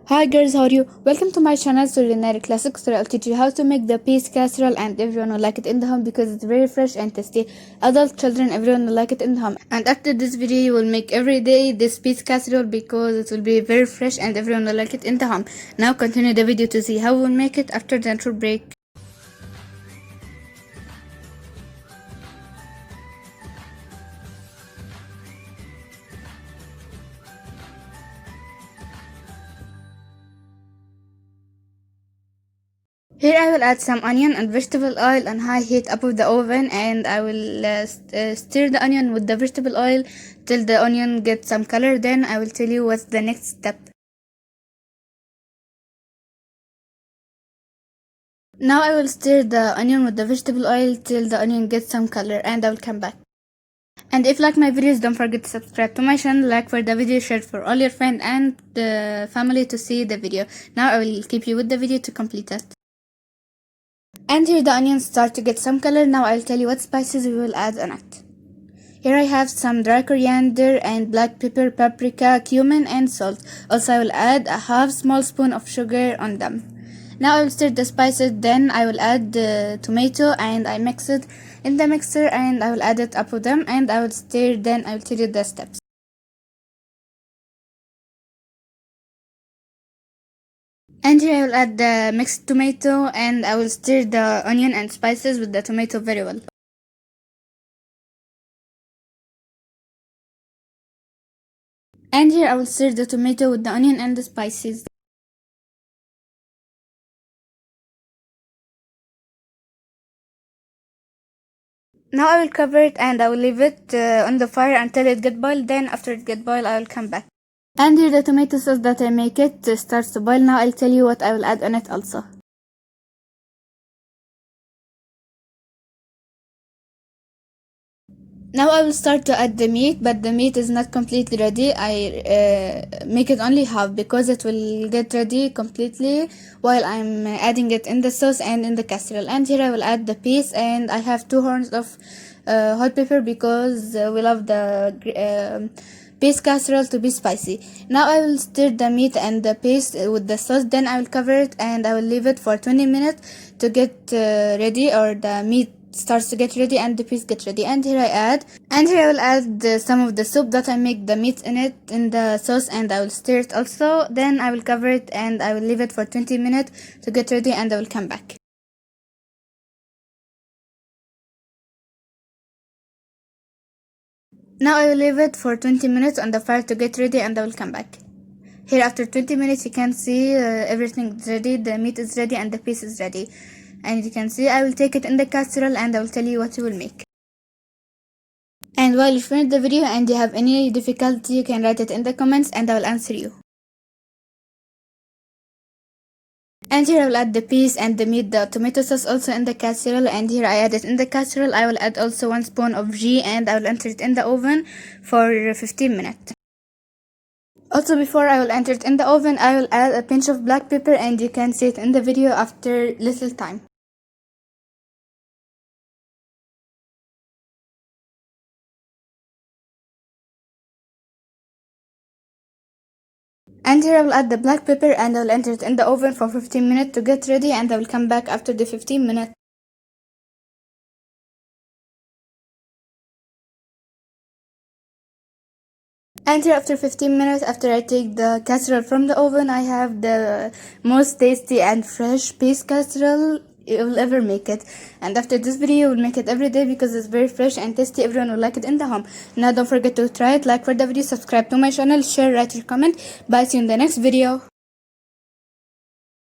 Hi girls, how are you? Welcome to my channel Culinary Classics, where I'll teach you how to make the peas casserole and everyone will like it in the home because it's very fresh and tasty. Adult, children, everyone will like it in the home. And after this video, you will make every day this peas casserole because it will be very fresh and everyone will like it in the home. Now continue the video to see how we'll make it after the intro break. Here I will add some onion and vegetable oil on high heat above the oven, and I will stir the onion with the vegetable oil till the onion gets some color. Then I will tell you what's the next step. Now I will stir the onion with the vegetable oil till the onion gets some color, and I will come back. And if you like my videos, don't forget to subscribe to my channel, like for the video, share for all your friends and family to see the video. Now I will keep you with the video to complete it. And here the onions start to get some color. Now I'll tell you what spices we will add on it. Here I have some dry coriander and black pepper, paprika, cumin and salt. Also I will add a half small spoon of sugar on them. Now I will stir the spices, then I will add the tomato and I mix it in the mixer and I will add it up with them and I will stir, then I will tell you the steps. And here I will add the mixed tomato and I will stir the onion and spices with the tomato very well. And here I will stir the tomato with the onion and the spices. Now I will cover it and I will leave it on the fire until it gets boiled. Then after it gets boiled I will come back. And here the tomato sauce that I make it starts to boil. Now I'll tell you what I will add on it also. Now I will start to add the meat, but the meat is not completely ready. I make it only half because it will get ready completely while I'm adding it in the sauce and in the casserole. And here I will add the peas, and I have 2 horns of hot pepper because we love the peas casserole to be spicy. Now I will stir the meat and the peas with the sauce, then I will cover it and I will leave it for 20 minutes to get ready, or the meat starts to get ready and the peas get ready. And here I will add some of the soup that I make the meat in it in the sauce, and I will stir it also. Then I will cover it and I will leave it for 20 minutes to get ready and I will come back. Now I will leave it for 20 minutes on the fire to get ready and I will come back. Here after 20 minutes you can see everything is ready, the meat is ready and the peas is ready. And you can see I will take it in the casserole and I will tell you what you will make. And while you finish the video and you have any difficulty, you can write it in the comments and I will answer you. And here I will add the peas and the meat, the tomato sauce also in the casserole, and here I add it in the casserole. I will add also 1 spoon of ghee and I will enter it in the oven for 15 minutes. Also before I will enter it in the oven, I will add a pinch of black pepper and you can see it in the video after little time. And here I will add the black pepper and I will enter it in the oven for 15 minutes to get ready, and I will come back after the 15 minutes. And here after 15 minutes, after I take the casserole from the oven, I have the most tasty and fresh peas casserole you will ever make it. And after this video, you will make it every day because it's very fresh and tasty. Everyone will like it in the home. Now don't forget to try it, like for the video, subscribe to my channel, share, write your comment. Bye, see you in the next video.